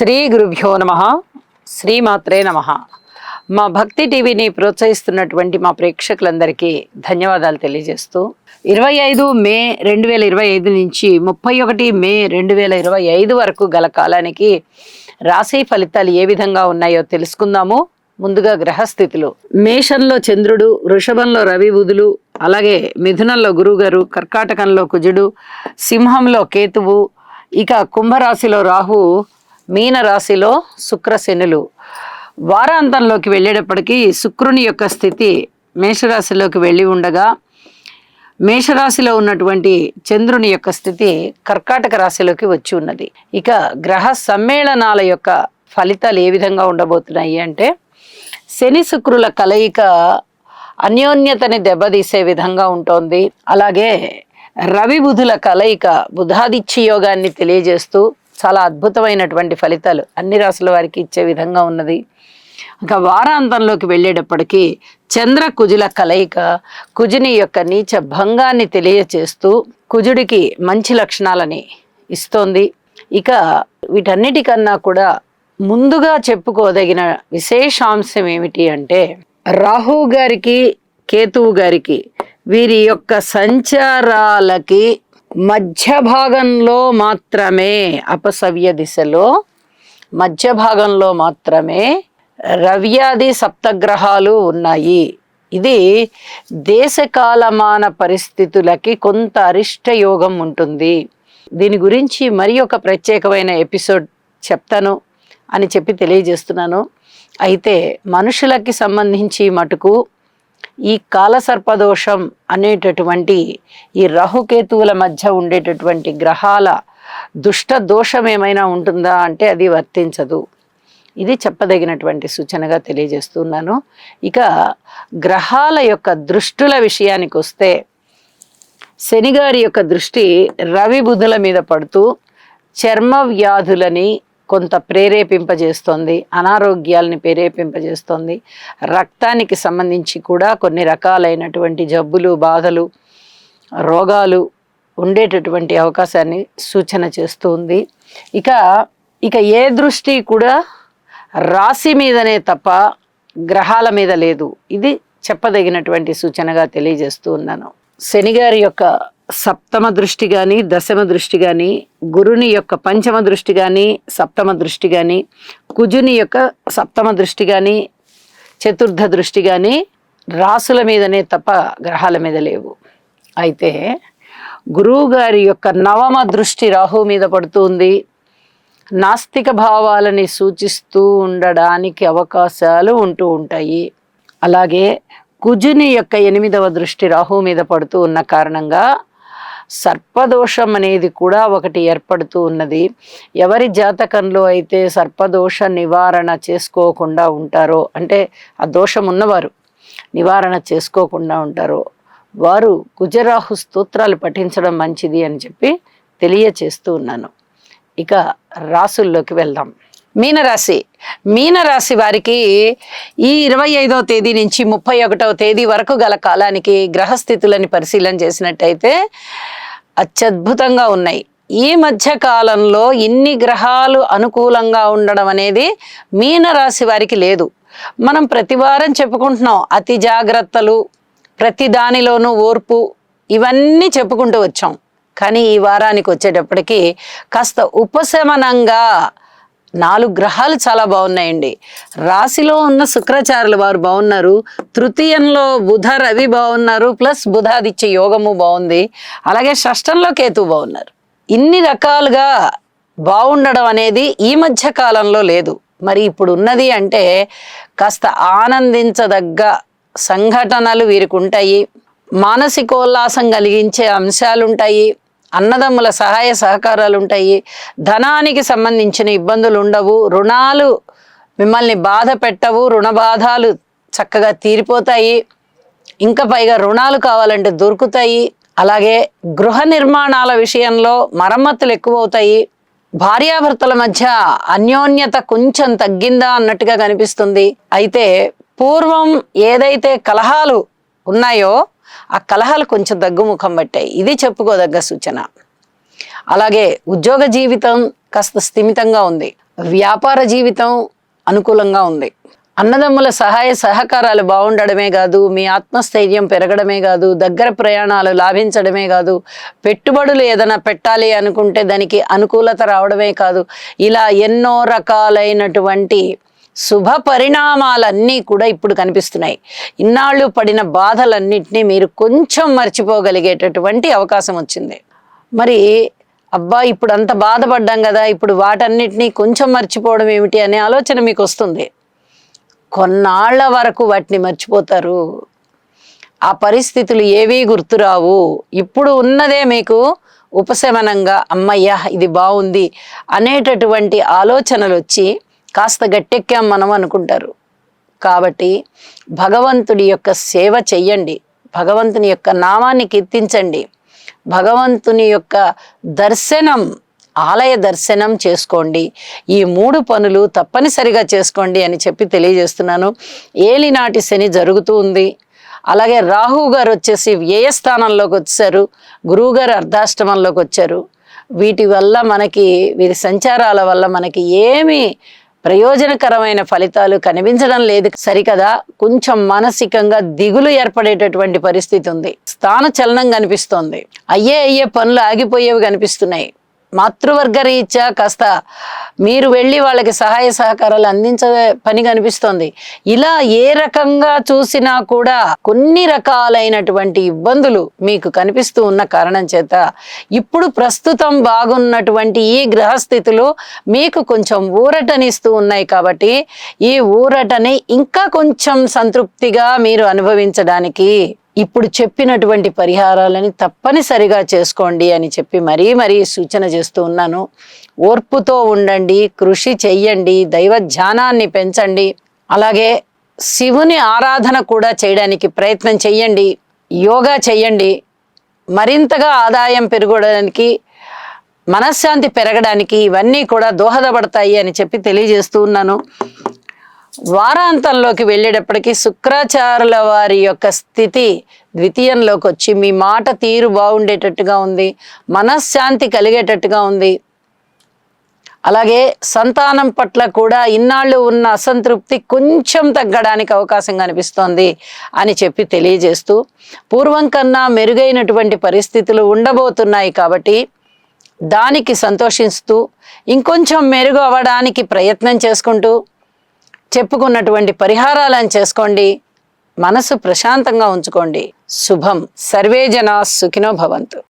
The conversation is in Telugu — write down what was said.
శ్రీ గురుభ్యో నమః. శ్రీమాత్రే నమః. మా భక్తి టీవీని ప్రోత్సహిస్తున్నటువంటి మా ప్రేక్షకులందరికీ ధన్యవాదాలు తెలియజేస్తూ 25 మే 2025 నుంచి 31 మే 2025 వరకు గల కాలానికి రాశి ఫలితాలు ఏ విధంగా ఉన్నాయో తెలుసుకుందాము. ముందుగా గ్రహస్థితులు: మేషంలో చంద్రుడు, వృషభంలో రవి బుధులు, అలాగే మిథునంలో గురువుగారు, కర్కాటకంలో కుజుడు, సింహంలో కేతువు, ఇక కుంభరాశిలో రాహు, మీన రాశిలో శుక్రశనులు. వారాంతంలోకి వెళ్ళేటప్పటికీ శుక్రుని యొక్క స్థితి మేషరాశిలోకి వెళ్ళి ఉండగా, మేషరాశిలో ఉన్నటువంటి చంద్రుని యొక్క స్థితి కర్కాటక రాశిలోకి వచ్చి ఉన్నది. ఇక గ్రహ సమ్మేళనాల యొక్క ఫలితాలు ఏ విధంగా ఉండబోతున్నాయి అంటే, శని శుక్రుల కలయిక అన్యోన్యతని దెబ్బతీసే విధంగా ఉంటుంది. అలాగే రవి బుధుల కలయిక బుధాదిత్య యోగాన్ని తెలియజేస్తూ చాలా అద్భుతమైనటువంటి ఫలితాలు అన్ని రాశుల వారికి ఇచ్చే విధంగా ఉన్నది. ఇంకా వారాంతంలోకి వెళ్ళేటప్పటికీ చంద్ర కుజుల కలయిక కుజుని యొక్క నీచ భంగాన్ని తెలియచేస్తూ కుజుడికి మంచి లక్షణాలని ఇస్తోంది. ఇక వీటన్నిటికన్నా కూడా ముందుగా చెప్పుకోదగిన విశేషాంశం ఏమిటి అంటే, రాహు గారికి, కేతువు గారికి వీరి యొక్క సంచారాలకి మధ్య భాగంలో మాత్రమే, అపసవ్య దిశలో మధ్య భాగంలో మాత్రమే రవ్యాది సప్తగ్రహాలు ఉన్నాయి. ఇది దేశకాలమాన పరిస్థితులకి కొంత అరిష్ట యోగం ఉంటుంది. దీని గురించి మరి ఒక ప్రత్యేకమైన ఎపిసోడ్ చెప్తాను అని చెప్పి తెలియజేస్తున్నాను. అయితే మనుషులకి సంబంధించి మటుకు ఈ కాలసర్పదోషం అనేటటువంటి ఈ రాహుకేతువుల మధ్య ఉండేటటువంటి గ్రహాల దుష్ట దోషం ఏమైనా ఉంటుందా అంటే అది వర్తించదు. ఇది చెప్పదగినటువంటి సూచనగా తెలియజేస్తున్నాను. ఇక గ్రహాల యొక్క దృష్టుల విషయానికి వస్తే, శనిగారి యొక్క దృష్టి రవి బుధుల మీద పడుతూ చర్మ వ్యాధులని కొంత ప్రేరేపింపజేస్తోంది, అనారోగ్యాలని ప్రేరేపింపజేస్తోంది. రక్తానికి సంబంధించి కూడా కొన్ని రకాలైనటువంటి జబ్బులు, బాధలు, రోగాలు ఉండేటటువంటి అవకాశాన్ని సూచన చేస్తుంది. ఇక ఏ దృష్టి కూడా రాశి మీదనే తప్ప గ్రహాల మీద లేదు. ఇది చెప్పదగినటువంటి సూచనగా తెలియజేస్తూ ఉన్నాను. శనిగారి యొక్క సప్తమ దృష్టి కానీ, దశమ దృష్టి కానీ, గురుని యొక్క పంచమ దృష్టి కానీ, సప్తమ దృష్టి కానీ, కుజుని యొక్క సప్తమ దృష్టి కానీ, చతుర్థ దృష్టి కానీ రాసుల మీదనే తప్ప గ్రహాల మీద లేవు. అయితే గురువు గారి యొక్క నవమ దృష్టి రాహు మీద పడుతుంది. నాస్తిక భావాలని సూచిస్తూ ఉండడానికి అవకాశాలు ఉంటూ ఉంటాయి. అలాగే కుజుని యొక్క 8వ దృష్టి రాహు మీద పడుతూ ఉన్న కారణంగా సర్పదోషం అనేది కూడా ఒకటి ఏర్పడుతూ ఉన్నది. ఎవరి జాతకంలో అయితే సర్పదోష నివారణ చేసుకోకుండా ఉంటారో, అంటే ఆ దోషం ఉన్నవారు నివారణ చేసుకోకుండా ఉంటారో, వారు కుజరాహు స్తోత్రాలు పఠించడం మంచిది అని చెప్పి తెలియచేస్తూ ఉన్నాను. ఇక రాసుల్లోకి వెళ్దాం. మీనరాశి వారికి ఈ 25వ తేదీ నుంచి 31వ తేదీ వరకు గల కాలానికి గ్రహస్థితులని పరిశీలన చేసినట్టయితే అత్యద్భుతంగా ఉన్నాయి. ఈ మధ్య కాలంలో ఇన్ని గ్రహాలు అనుకూలంగా ఉండడం అనేది మీనరాశి వారికి లేదు. మనం ప్రతి వారం చెప్పుకుంటున్నాం, అతి జాగ్రత్తలు, ప్రతి దానిలోనూ ఓర్పు, ఇవన్నీ చెప్పుకుంటూ వచ్చాం. కానీ ఈ వారానికి వచ్చేటప్పటికి కాస్త ఉపశమనంగా 4 గ్రహాలు చాలా బాగున్నాయండి. రాశిలో ఉన్న శుక్రాచార్యుల వారు బాగున్నారు, తృతీయంలో బుధ రవి బాగున్నారు, ప్లస్ బుధాదిత్య యోగము బాగుంది, అలాగే షష్టంలో కేతు బాగున్నారు. ఇన్ని రకాలుగా బాగుండడం అనేది ఈ మధ్య కాలంలో లేదు. మరి ఇప్పుడు ఉన్నది అంటే కాస్త ఆనందించదగ్గ సంఘటనలు వీరికి ఉంటాయి, మానసికోల్లాసం కలిగించే అంశాలు ఉంటాయి, అన్నదమ్ముల సహాయ సహకారాలు ఉంటాయి, ధనానికి సంబంధించిన ఇబ్బందులు ఉండవు, రుణాలు మిమ్మల్ని బాధ పెట్టవు, రుణ బాధాలు చక్కగా తీరిపోతాయి, ఇంకా పైగా రుణాలు కావాలంటే దొరుకుతాయి. అలాగే గృహ నిర్మాణాల విషయంలో మరమ్మతులు ఎక్కువ అవుతాయి. భార్యాభర్తల మధ్య అన్యోన్యత కొంచెం తగ్గిందా అన్నట్టుగా కనిపిస్తుంది. అయితే పూర్వం ఏదైతే కలహాలు ఉన్నాయో ఆ కలహాలు కొంచెం తగ్గుముఖం పట్టాయి. ఇది చెప్పుకోదగ్గ సూచన. అలాగే ఉద్యోగ జీవితం కాస్త స్థిమితంగా ఉంది. వ్యాపార జీవితం అనుకూలంగా ఉంది. అన్నదమ్ముల సహాయ సహకారాలు బాగుండడమే కాదు, మీ ఆత్మస్థైర్యం పెరగడమే కాదు, దగ్గర ప్రయాణాలు లాభించడమే కాదు, పెట్టుబడులు ఏదైనా పెట్టాలి అనుకుంటే దానికి అనుకూలత రావడమే కాదు, ఇలా ఎన్నో రకాలైనటువంటి శుభ పరిణామాలన్నీ కూడా ఇప్పుడు కనిపిస్తున్నాయి. ఇన్నాళ్ళు పడిన బాధలన్నింటినీ మీరు కొంచెం మర్చిపోగలిగేటటువంటి అవకాశం వచ్చింది. మరి అబ్బా ఇప్పుడు అంత బాధపడ్డాం కదా, ఇప్పుడు వాటన్నిటినీ కొంచెం మర్చిపోవడం ఏమిటి అనే ఆలోచన మీకు వస్తుంది. కొన్నాళ్ల వరకు వాటిని మర్చిపోతారు. ఆ పరిస్థితులు ఏవీ గుర్తురావు. ఇప్పుడు ఉన్నదే మీకు ఉపశమనంగా అమ్మయ్య ఇది బాగుంది అనేటటువంటి ఆలోచనలు వచ్చి కాస్త గట్టెక్కాం మనం అనుకుంటారు. కాబట్టి భగవంతుడి యొక్క సేవ చెయ్యండి, భగవంతుని యొక్క నామాన్ని కీర్తించండి, భగవంతుని యొక్క దర్శనం, ఆలయ దర్శనం చేసుకోండి. ఈ 3 పనులు తప్పనిసరిగా చేసుకోండి అని చెప్పి తెలియజేస్తున్నాను. ఏలినాటి శని జరుగుతూ ఉంది. అలాగే రాహు గారు వచ్చేసి వ్యయస్థానంలోకి వచ్చారు, గురువు గారు అర్ధాష్టమంలోకి వచ్చారు. వీటి వల్ల వీరి సంచారాల వల్ల మనకి ఏమి ప్రయోజనకరమైన ఫలితాలు కనిపించడం లేదు సరికదా. కొంచెం మానసికంగా దిగులు ఏర్పడేటటువంటి పరిస్థితి ఉంది. స్థాన చలనం కనిపిస్తోంది. అయ్యే పనులు ఆగిపోయేవి కనిపిస్తున్నాయి. మాతృవర్గ రీత్యా కాస్త మీరు వెళ్ళి వాళ్ళకి సహాయ సహకారాలు అందించే పని కనిపిస్తోంది. ఇలా ఏ రకంగా చూసినా కూడా కొన్ని రకాలైనటువంటి ఇబ్బందులు మీకు కనిపిస్తూ ఉన్న కారణం చేత ఇప్పుడు ప్రస్తుతం బాగున్నటువంటి ఈ గ్రహస్థితులు మీకు కొంచెం ఊరటనిస్తూ ఉన్నాయి. కాబట్టి ఈ ఊరటని ఇంకా కొంచెం సంతృప్తిగా మీరు అనుభవించడానికి ఇప్పుడు చెప్పినటువంటి పరిహారాలని తప్పనిసరిగా చేసుకోండి అని చెప్పి మరీ సూచన చేస్తూ ఉన్నాను. ఓర్పుతో ఉండండి, కృషి చెయ్యండి, దైవ ధ్యానాన్ని పెంచండి, అలాగే శివుని ఆరాధన కూడా చేయడానికి ప్రయత్నం చెయ్యండి, యోగా చెయ్యండి. మరింతగా ఆదాయం పెరగడానికి, మనశ్శాంతి పెరగడానికి ఇవన్నీ కూడా దోహదపడతాయి అని చెప్పి తెలియజేస్తూ ఉన్నాను. వారాంతంలోకి వెళ్ళేటప్పటికీ శుక్రాచార్యుల వారి యొక్క స్థితి ద్వితీయంలోకి వచ్చి మీ మాట తీరు బాగుండేటట్టుగా ఉంది, మనశ్శాంతి కలిగేటట్టుగా ఉంది. అలాగే సంతానం పట్ల కూడా ఇన్నాళ్ళు ఉన్న అసంతృప్తి కొంచెం తగ్గడానికి అవకాశం కనిపిస్తోంది అని చెప్పి తెలియజేస్తూ, పూర్వం కన్నా మెరుగైనటువంటి పరిస్థితులు ఉండబోతున్నాయి. కాబట్టి దానికి సంతోషిస్తూ ఇంకొంచెం మెరుగు అవ్వడానికి ప్రయత్నం చేసుకుంటూ చెప్పుకున్నటువంటి పరిహారాలను చేసుకోండి, మనసు ప్రశాంతంగా ఉంచుకోండి. శుభం. సర్వే జనా సుఖినో భవంతు.